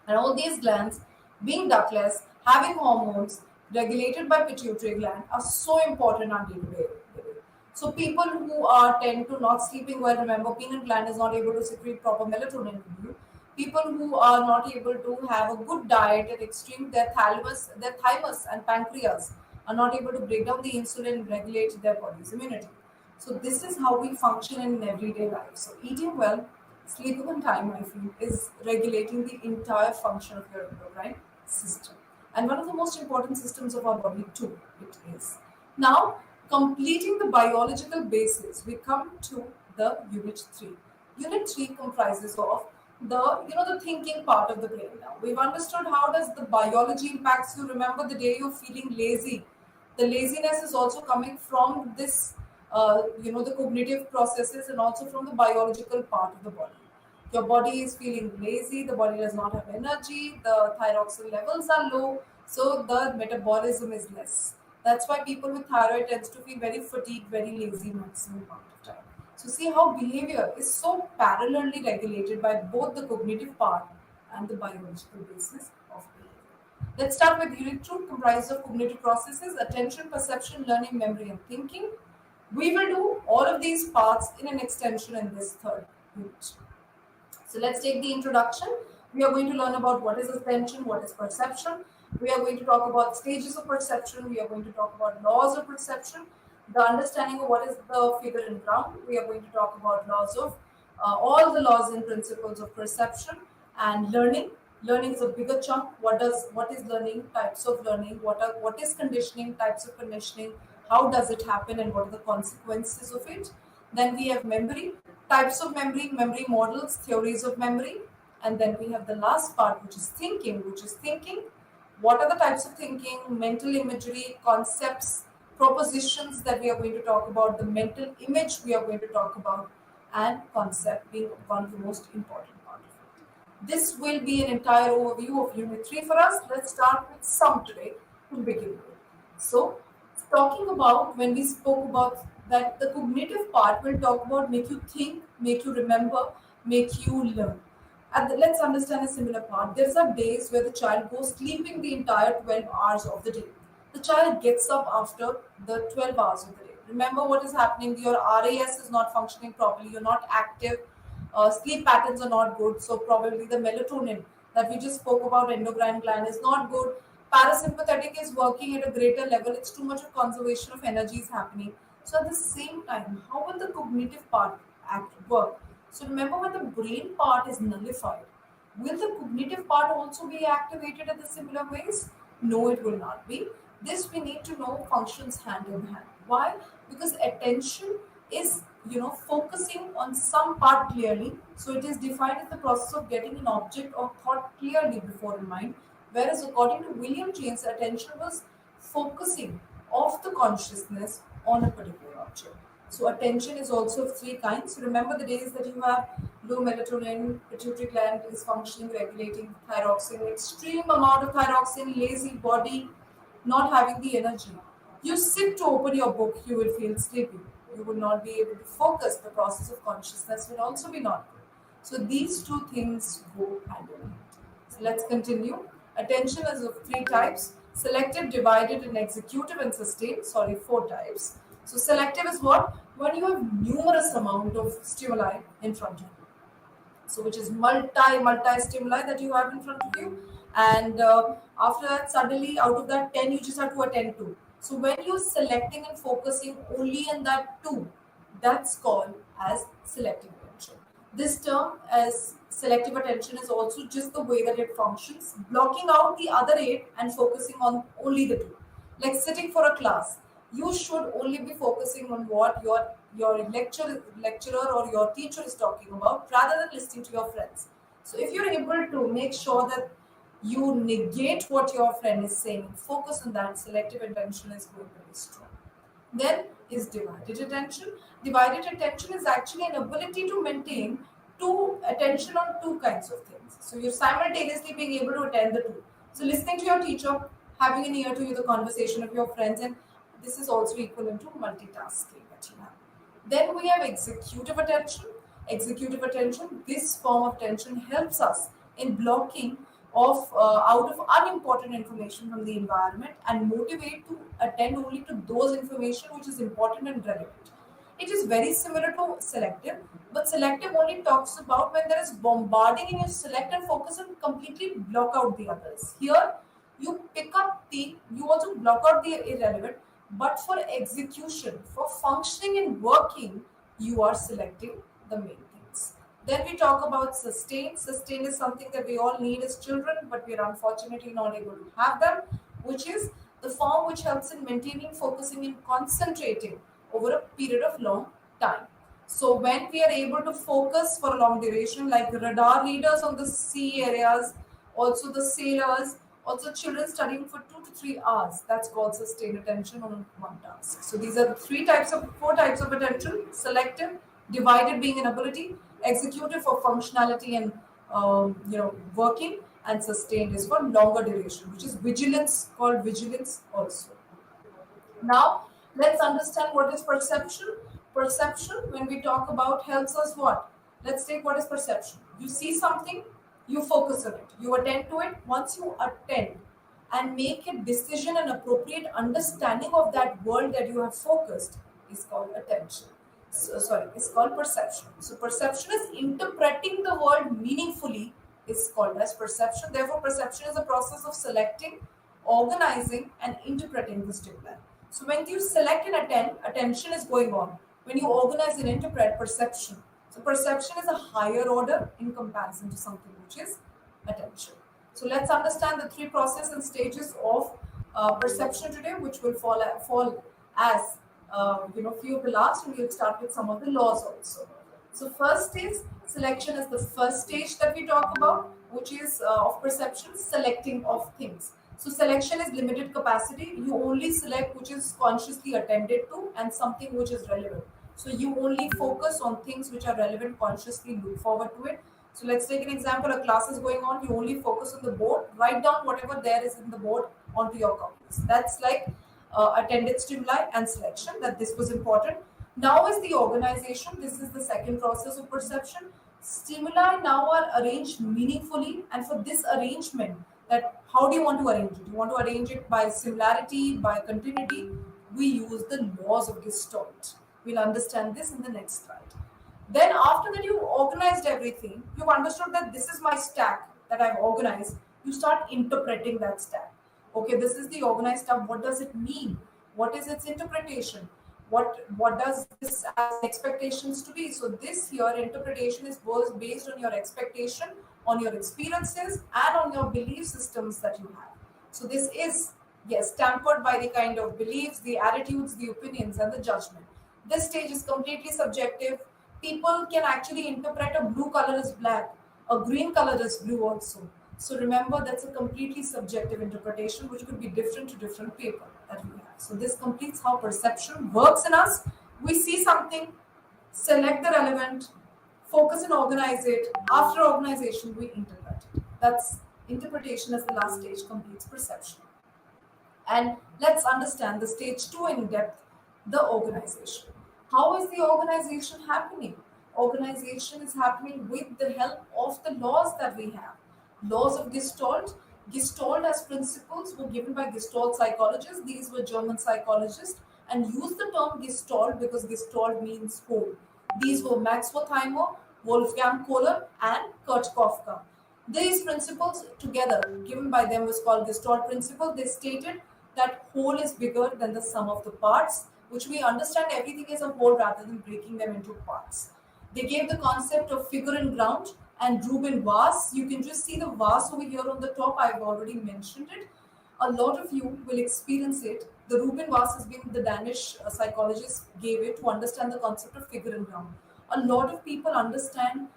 And all these glands, being ductless, having hormones regulated by pituitary gland, are so important on day-to-day living. So people who are tend to not sleeping well, remember, pineal gland is not able to secrete proper melatonin to you. People who are not able to have a good diet at extreme, their thymus and pancreas are not able to break down the insulin and regulate their body's immunity. So this is how we function in everyday life. So eating well, sleeping on time, I feel, is regulating the entire function of your endocrine system. And one of the most important systems of our body too, it is. Now, completing the biological basis, we come to the unit 3. Unit 3 comprises of the thinking part of the brain. Now, we've understood how does the biology impacts you. Remember the day you're feeling lazy. The laziness is also coming from this, the cognitive processes and also from the biological part of the body. Your body is feeling lazy, the body does not have energy, the thyroxine levels are low, so the metabolism is less. That's why people with thyroid tends to feel very fatigued, very lazy maximum amount of time. So see how behavior is so parallelly regulated by both the cognitive part and the biological basis of behavior. Let's start with unit 2, comprised of cognitive processes, attention, perception, learning, memory, and thinking. We will do all of these parts in an extension in this third unit. So let's take the introduction. We are going to learn about what is attention, what is perception. We are going to talk about stages of perception. We are going to talk about laws of perception, the understanding of what is the figure in ground. We are going to talk about laws of all the laws and principles of perception and learning. Learning is a bigger chunk. What is learning? Types of learning. What is conditioning? Types of conditioning. How does it happen, and what are the consequences of it? Then we have memory, types of memory, memory models, theories of memory. And then we have the last part, which is thinking, what are the types of thinking, mental imagery, concepts, propositions that we are going to talk about, the mental image we are going to talk about, and concept being one of the most important part of it. This will be an entire overview of Unit 3 for us. Let's start with some today to begin with. So, talking about when we spoke about that the cognitive part will talk about make you think, make you remember, make you learn. Let's understand a similar part. There are days where the child goes sleeping the entire 12 hours of the day. The child gets up after the 12 hours of the day. Remember what is happening. Your RAS is not functioning properly. You're not active. Sleep patterns are not good. So probably the melatonin that we just spoke about, endocrine gland, is not good. Parasympathetic is working at a greater level. It's too much of conservation of energy is happening. So at the same time, how will the cognitive part work? So remember, when the brain part is nullified, will the cognitive part also be activated in the similar ways? No, it will not be. This we need to know functions hand in hand. Why? Because attention is focusing on some part clearly. So it is defined as the process of getting an object or thought clearly before in mind. Whereas according to William James, attention was focusing of the consciousness on a particular object. So attention is also of three kinds. Remember the days that you have low melatonin, pituitary gland is functioning, regulating thyroxine, extreme amount of thyroxine, lazy body, not having the energy. You sit to open your book, you will feel sleepy. You will not be able to focus. The process of consciousness will also be not good. So these two things go hand in hand. So let's continue. Attention is of three types: selective, divided, and executive and sustained. Sorry, four types. So selective is what? When you have numerous amount of stimuli in front of you. So which is multi stimuli that you have in front of you, and after that suddenly out of that 10 you just have to attend to. So when you're selecting and focusing only in that two, that's called as selective attention. This term as selective attention is also just the way that it functions, blocking out the other eight and focusing on only the two. Like sitting for a class, you should only be focusing on what your lecturer or your teacher is talking about rather than listening to your friends. So if you're able to make sure that you negate what your friend is saying, focus on that, selective attention is going to be strong. Then is divided attention. Divided attention is actually an ability to maintain two attention on two kinds of things. So you're simultaneously being able to attend the two. So listening to your teacher, having an ear to the conversation of your friends, and this is also equivalent to multitasking that you have. Then we have executive attention. Executive attention, this form of attention helps us in blocking of out of unimportant information from the environment and motivate to attend only to those information which is important and relevant. It is very similar to selective, but selective only talks about when there is bombarding and you select and focus and completely block out the others. Here, you also block out the irrelevant, but for execution, for functioning and working, you are selecting the main things. Then we talk about sustain. Sustain is something that we all need as children, but we are unfortunately not able to have them, which is the form which helps in maintaining, focusing, and concentrating over a period of long time. So when we are able to focus for a long duration, like radar readers on the sea areas, also the sailors, also children studying for 2 to 3 hours, that's called sustained attention on one task. So these are the four types of attention: selective, divided being an ability, executive for functionality and working, and sustained is for longer duration, which is vigilance, called vigilance also. Now, let's understand what is perception. Perception, when we talk about, helps us what? Let's take what is perception. You see something, you focus on it, you attend to it. Once you attend and make a decision and appropriate understanding of that world that you have focused, is called attention. It's called perception. So, perception is interpreting the world meaningfully, is called as perception. Therefore, perception is a process of selecting, organizing, and interpreting the stimuli. So when you select and attend, attention is going on. When you organize and interpret, perception. So perception is a higher order in comparison to something which is attention. So let's understand the three processes and stages of perception today, which will fall as few of the last, and we'll start with some of the laws also. So first is selection is the first stage that we talk about, which is of perception, selecting of things. So selection is limited capacity. You only select which is consciously attended to and something which is relevant. So you only focus on things which are relevant, consciously look forward to it. So let's take an example. A class is going on. You only focus on the board. Write down whatever there is in the board onto your copies. That's like attended stimuli and selection. That this was important. Now is the organization. This is the second process of perception. Stimuli now are arranged meaningfully, and for this arrangement, that how do you want to arrange it? You want to arrange it by similarity, by continuity. We use the laws of Gestalt. We'll understand this in the next slide. Then after that, you've organized everything. You've understood that this is my stack that I've organized. You start interpreting that stack. Okay, this is the organized stuff. What does it mean? What is its interpretation? What does this as expectations to be? So this here interpretation is both based on your expectation, on your experiences, and on your belief systems that you have. So this is, yes, tempered by the kind of beliefs, the attitudes, the opinions, and the judgment. This stage is completely subjective. People can actually interpret a blue color as black, a green color as blue also. So remember, that's a completely subjective interpretation which could be different to different people that we have. So this completes how perception works in us. We see something, select the relevant, focus and organize it. After organization, we interpret it. That's interpretation as the last stage completes perception. And let's understand the stage 2 in depth, the organization. How is the organization happening? Organization is happening with the help of the laws that we have. Laws of Gestalt. Gestalt as principles were given by Gestalt psychologists. These were German psychologists and used the term Gestalt because Gestalt means whole. These were Max Wertheimer, Wolfgang Kohler, and Kurt Kafka. These principles together, given by them, was called Gestalt principle. They stated that whole is bigger than the sum of the parts, which we understand everything is a whole rather than breaking them into parts. They gave the concept of figure and ground and Reuben vase. You can just see the vase over here on the top. I've already mentioned it. A lot of you will experience it. The Reuben vase has been the Danish psychologist gave it to understand the concept of figure and ground. A lot of people understand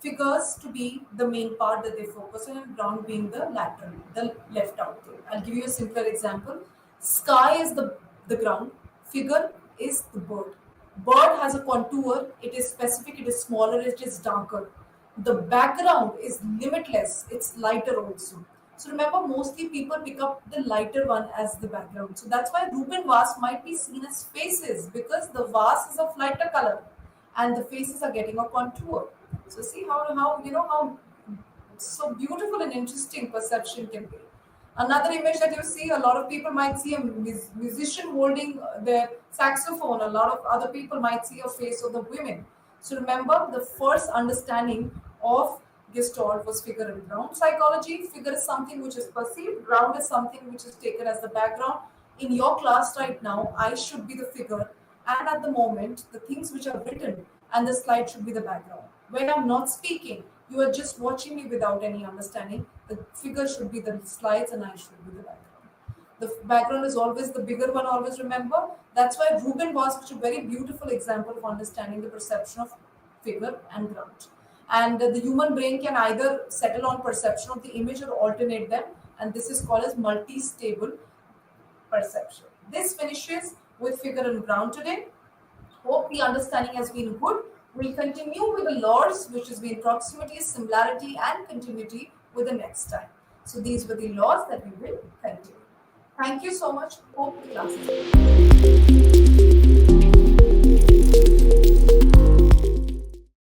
figures to be the main part that they focus on, and ground being the lateral, the left out there. I'll give you a simpler example. Sky is the ground, figure is the bird. Bird has a contour, it is specific, it is smaller, it is darker. The background is limitless, it's lighter also. So remember, mostly people pick up the lighter one as the background. So that's why Reuben vase might be seen as faces, because the vase is of lighter color and the faces are getting a contour. So see how so beautiful and interesting perception can be. Another image that you see, a lot of people might see a musician holding their saxophone. A lot of other people might see a face of the women. So remember, the first understanding of Gestalt was figure and ground psychology. Figure is something which is perceived. Ground is something which is taken as the background. In your class right now, I should be the figure, and at the moment, the things which are written and the slide should be the background. When I'm not speaking, you are just watching me without any understanding. The figure should be the slides and I should be the background. The background is always the bigger one, always remember. That's why Rubin was such a very beautiful example of understanding the perception of figure and ground. And the human brain can either settle on perception of the image or alternate them, and this is called as multi-stable perception. This finishes with figure and ground today. Hope the understanding has been good. We'll continue with the laws, which has been proximity, similarity, and continuity with the next time. So these were the laws that we will continue. Thank you so much. Hope the class is good.